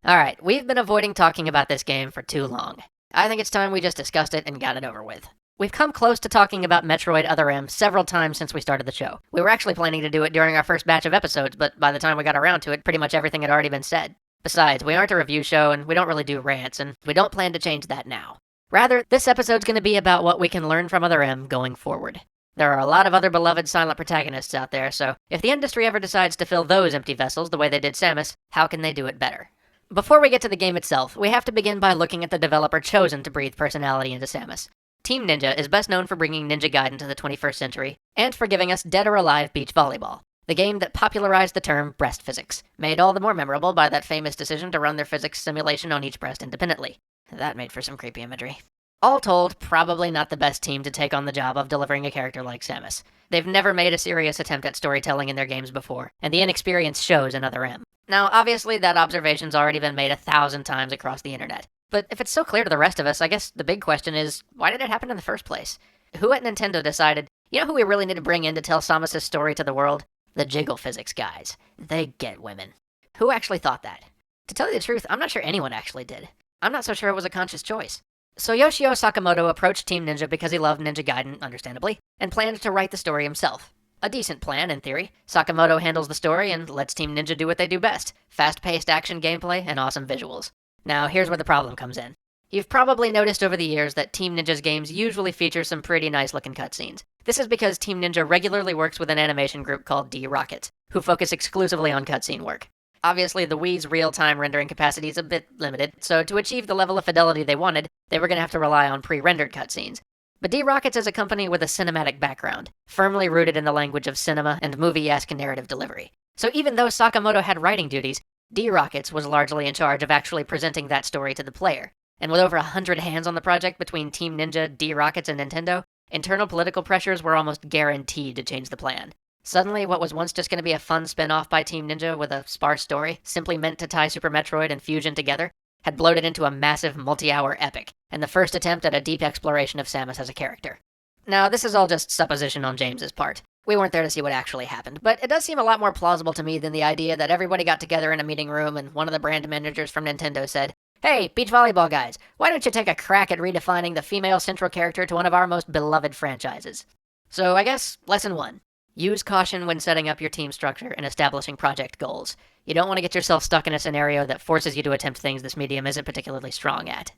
Alright, we've been avoiding talking about this game for too long. I think it's time we just discussed it and got it over with. We've come close to talking about Metroid Other M several times since we started the show. We were actually planning to do it during our first batch of episodes, but by the time we got around to it, pretty much everything had already been said. Besides, we aren't a review show and we don't really do rants, and we don't plan to change that now. Rather, this episode's going to be about what we can learn from Other M going forward. There are a lot of other beloved silent protagonists out there, so if the industry ever decides to fill those empty vessels the way they did Samus, how can they do it better? Before we get to the game itself, we have to begin by looking at the developer chosen to breathe personality into Samus. Team Ninja is best known for bringing Ninja Gaiden to the 21st century, and for giving us Dead or Alive Beach Volleyball, the game that popularized the term breast physics, made all the more memorable by that famous decision to run their physics simulation on each breast independently. That made for some creepy imagery. All told, probably not the best team to take on the job of delivering a character like Samus. They've never made a serious attempt at storytelling in their games before, and the inexperience shows in Other M. Now, obviously, that observation's already been made 1,000 times across the internet. But if it's so clear to the rest of us, I guess the big question is, why did it happen in the first place? Who at Nintendo decided, you know who we really need to bring in to tell Samus' story to the world? The jiggle physics guys. They get women. Who actually thought that? To tell you the truth, I'm not sure anyone actually did. I'm not so sure it was a conscious choice. So Yoshio Sakamoto approached Team Ninja because he loved Ninja Gaiden, understandably, and planned to write the story himself. A decent plan, in theory. Sakamoto handles the story and lets Team Ninja do what they do best: fast-paced action gameplay and awesome visuals. Now, here's where the problem comes in. You've probably noticed over the years that Team Ninja's games usually feature some pretty nice-looking cutscenes. This is because Team Ninja regularly works with an animation group called D-Rocket, who focus exclusively on cutscene work. Obviously, the Wii's real-time rendering capacity is a bit limited, so to achieve the level of fidelity they wanted, they were going to have to rely on pre-rendered cutscenes. But D-Rockets is a company with a cinematic background, firmly rooted in the language of cinema and movie-esque narrative delivery. So even though Sakamoto had writing duties, D-Rockets was largely in charge of actually presenting that story to the player. And with over 100 hands on the project between Team Ninja, D-Rockets, and Nintendo, internal political pressures were almost guaranteed to change the plan. Suddenly, what was once just going to be a fun spin-off by Team Ninja with a sparse story, simply meant to tie Super Metroid and Fusion together, had bloated into a massive multi-hour epic, and the first attempt at a deep exploration of Samus as a character. Now, this is all just supposition on James's part. We weren't there to see what actually happened, but it does seem a lot more plausible to me than the idea that everybody got together in a meeting room and one of the brand managers from Nintendo said, "Hey, beach volleyball guys, why don't you take a crack at redefining the female central character to one of our most beloved franchises?" So I guess, lesson 1. Use caution when setting up your team structure and establishing project goals. You don't want to get yourself stuck in a scenario that forces you to attempt things this medium isn't particularly strong at.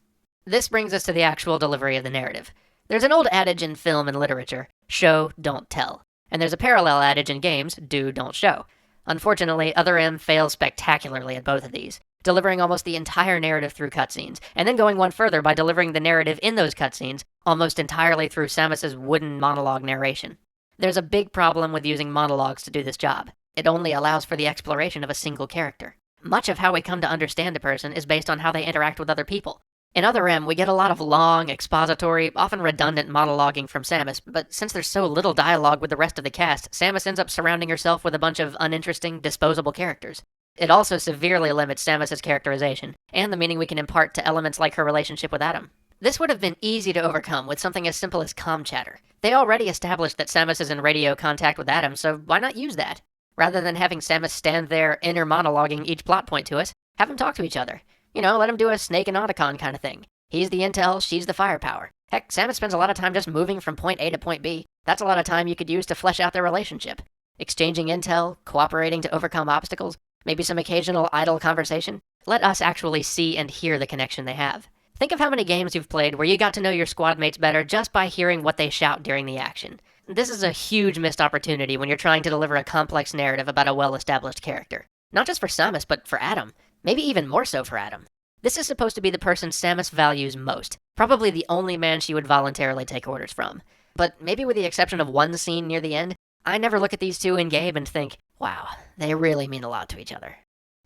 This brings us to the actual delivery of the narrative. There's an old adage in film and literature, show, don't tell. And there's a parallel adage in games, do, don't show. Unfortunately, Other M fails spectacularly at both of these, delivering almost the entire narrative through cutscenes, and then going one further by delivering the narrative in those cutscenes almost entirely through Samus's wooden monologue narration. There's a big problem with using monologues to do this job. It only allows for the exploration of a single character. Much of how we come to understand a person is based on how they interact with other people. In Other M, we get a lot of long, expository, often redundant monologuing from Samus, but since there's so little dialogue with the rest of the cast, Samus ends up surrounding herself with a bunch of uninteresting, disposable characters. It also severely limits Samus's characterization, and the meaning we can impart to elements like her relationship with Adam. This would have been easy to overcome with something as simple as comm chatter. They already established that Samus is in radio contact with Adam, so why not use that? Rather than having Samus stand there inner monologuing each plot point to us, have them talk to each other. You know, let them do a Snake and Otacon kind of thing. He's the intel, she's the firepower. Heck, Samus spends a lot of time just moving from point A to point B. That's a lot of time you could use to flesh out their relationship. Exchanging intel, cooperating to overcome obstacles, maybe some occasional idle conversation. Let us actually see and hear the connection they have. Think of how many games you've played where you got to know your squad mates better just by hearing what they shout during the action. This is a huge missed opportunity when you're trying to deliver a complex narrative about a well-established character. Not just for Samus, but for Adam. Maybe even more so for Adam. This is supposed to be the person Samus values most. Probably the only man she would voluntarily take orders from. But maybe with the exception of one scene near the end, I never look at these two in-game and think, wow, they really mean a lot to each other.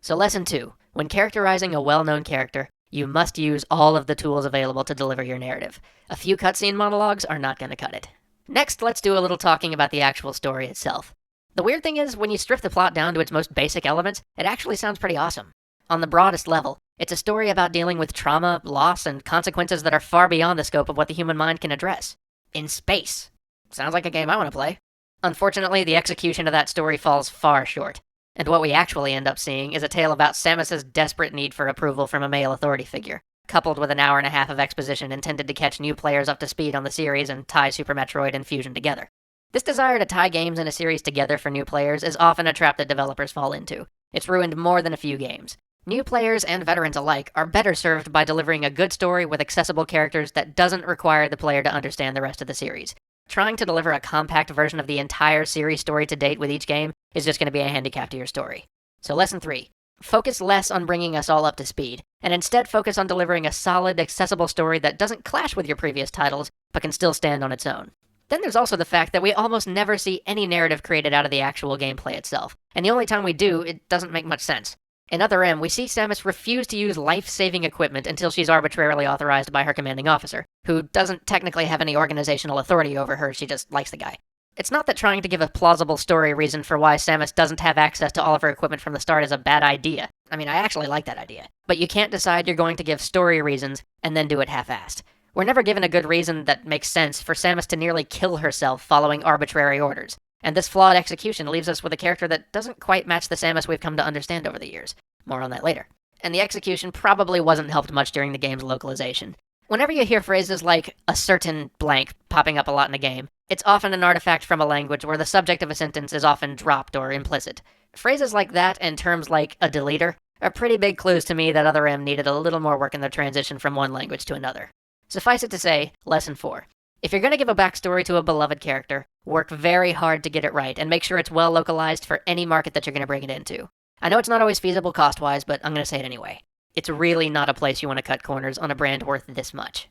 So lesson 2. When characterizing a well-known character, you must use all of the tools available to deliver your narrative. A few cutscene monologues are not going to cut it. Next, let's do a little talking about the actual story itself. The weird thing is, when you strip the plot down to its most basic elements, it actually sounds pretty awesome. On the broadest level, it's a story about dealing with trauma, loss, and consequences that are far beyond the scope of what the human mind can address. In space. Sounds like a game I want to play. Unfortunately, the execution of that story falls far short. And what we actually end up seeing is a tale about Samus's desperate need for approval from a male authority figure, coupled with an hour and a half of exposition intended to catch new players up to speed on the series and tie Super Metroid and Fusion together. This desire to tie games in a series together for new players is often a trap that developers fall into. It's ruined more than a few games. New players and veterans alike are better served by delivering a good story with accessible characters that doesn't require the player to understand the rest of the series. Trying to deliver a compact version of the entire series story to date with each game is just going to be a handicap to your story. So lesson 3. Focus less on bringing us all up to speed, and instead focus on delivering a solid, accessible story that doesn't clash with your previous titles, but can still stand on its own. Then there's also the fact that we almost never see any narrative created out of the actual gameplay itself, and the only time we do, it doesn't make much sense. In Other M, we see Samus refuse to use life-saving equipment until she's arbitrarily authorized by her commanding officer, who doesn't technically have any organizational authority over her, she just likes the guy. It's not that trying to give a plausible story reason for why Samus doesn't have access to all of her equipment from the start is a bad idea. I mean, I actually like that idea. But you can't decide you're going to give story reasons and then do it half-assed. We're never given a good reason that makes sense for Samus to nearly kill herself following arbitrary orders. And this flawed execution leaves us with a character that doesn't quite match the Samus we've come to understand over the years. More on that later. And the execution probably wasn't helped much during the game's localization. Whenever you hear phrases like a certain blank popping up a lot in a game, it's often an artifact from a language where the subject of a sentence is often dropped or implicit. Phrases like that and terms like a deleter are pretty big clues to me that Other M needed a little more work in their transition from one language to another. Suffice it to say, lesson 4. If you're going to give a backstory to a beloved character, work very hard to get it right and make sure it's well localized for any market that you're going to bring it into. I know it's not always feasible cost-wise, but I'm going to say it anyway. It's really not a place you want to cut corners on a brand worth this much.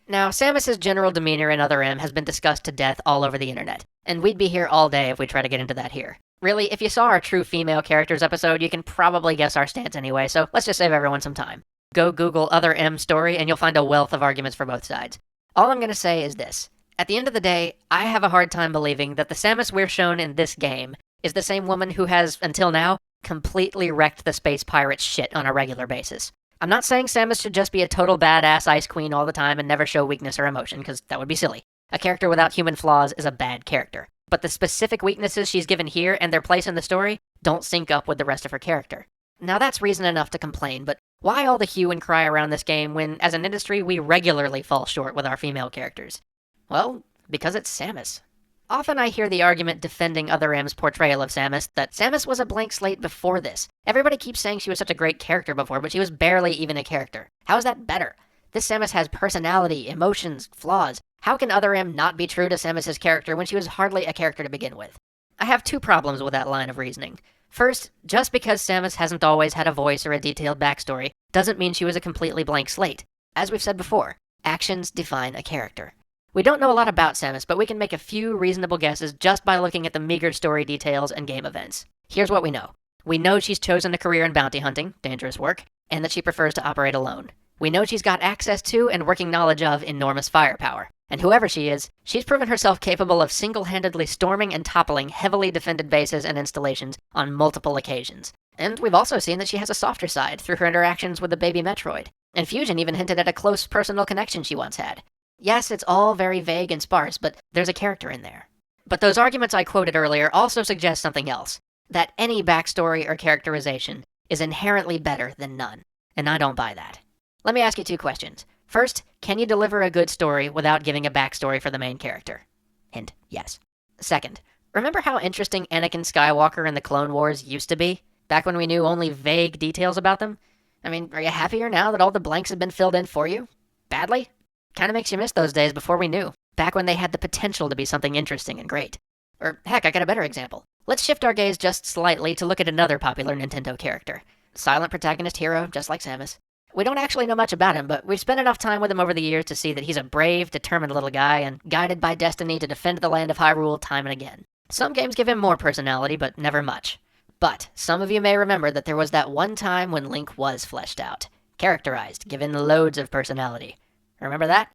Now, Samus's general demeanor in Other M has been discussed to death all over the internet, and we'd be here all day if we try to get into that here. Really, if you saw our True Female Characters episode, you can probably guess our stance anyway, so let's just save everyone some time. Go Google Other M story, and you'll find a wealth of arguments for both sides. All I'm going to say is this. At the end of the day, I have a hard time believing that the Samus we're shown in this game is the same woman who has, until now, completely wrecked the space pirate shit on a regular basis. I'm not saying Samus should just be a total badass ice queen all the time and never show weakness or emotion, because that would be silly. A character without human flaws is a bad character. But the specific weaknesses she's given here and their place in the story don't sync up with the rest of her character. Now that's reason enough to complain, but why all the hue and cry around this game when, as an industry, we regularly fall short with our female characters? Well, because it's Samus. Often I hear the argument defending Other M's portrayal of Samus that Samus was a blank slate before this. Everybody keeps saying she was such a great character before, but she was barely even a character. How is that better? This Samus has personality, emotions, flaws. How can Other M not be true to Samus's character when she was hardly a character to begin with? I have 2 problems with that line of reasoning. First, just because Samus hasn't always had a voice or a detailed backstory doesn't mean she was a completely blank slate. As we've said before, actions define a character. We don't know a lot about Samus, but we can make a few reasonable guesses just by looking at the meager story details and game events. Here's what we know. We know she's chosen a career in bounty hunting, dangerous work, and that she prefers to operate alone. We know she's got access to and working knowledge of enormous firepower. And whoever she is, she's proven herself capable of single-handedly storming and toppling heavily defended bases and installations on multiple occasions. And we've also seen that she has a softer side through her interactions with the baby Metroid. And Fusion even hinted at a close personal connection she once had. Yes, it's all very vague and sparse, but there's a character in there. But those arguments I quoted earlier also suggest something else. That any backstory or characterization is inherently better than none. And I don't buy that. Let me ask you 2 questions. First, can you deliver a good story without giving a backstory for the main character? Hint, yes. Second, remember how interesting Anakin Skywalker in the Clone Wars used to be? Back when we knew only vague details about them? I mean, are you happier now that all the blanks have been filled in for you? Badly? Kinda makes you miss those days before we knew. Back when they had the potential to be something interesting and great. Or heck, I got a better example. Let's shift our gaze just slightly to look at another popular Nintendo character. Silent protagonist hero, just like Samus. We don't actually know much about him, but we've spent enough time with him over the years to see that he's a brave, determined little guy and guided by destiny to defend the land of Hyrule time and again. Some games give him more personality, but never much. But some of you may remember that there was that one time when Link was fleshed out, characterized, given loads of personality. Remember that?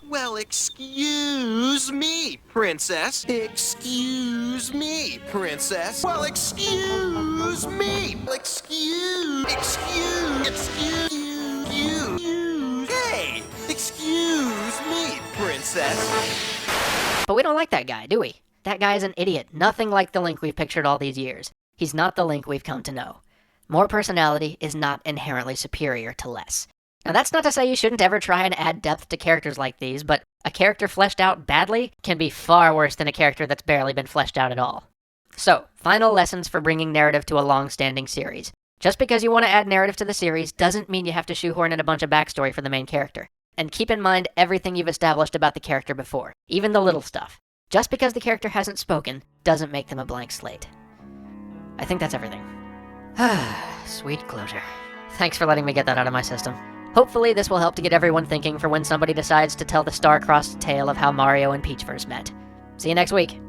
Well, excuse me, princess. Excuse me, princess. Well, excuse me. Excuse. Hey, excuse me, princess. But we don't like that guy, do we? That guy is an idiot, nothing like the Link we've pictured all these years. He's not the Link we've come to know. More personality is not inherently superior to less. Now, that's not to say you shouldn't ever try and add depth to characters like these, but a character fleshed out badly can be far worse than a character that's barely been fleshed out at all. So, final lessons for bringing narrative to a long-standing series. Just because you want to add narrative to the series doesn't mean you have to shoehorn in a bunch of backstory for the main character. And keep in mind everything you've established about the character before, even the little stuff. Just because the character hasn't spoken doesn't make them a blank slate. I think that's everything. Sweet closure. Thanks for letting me get that out of my system. Hopefully this will help to get everyone thinking for when somebody decides to tell the star-crossed tale of how Mario and Peach first met. See you next week.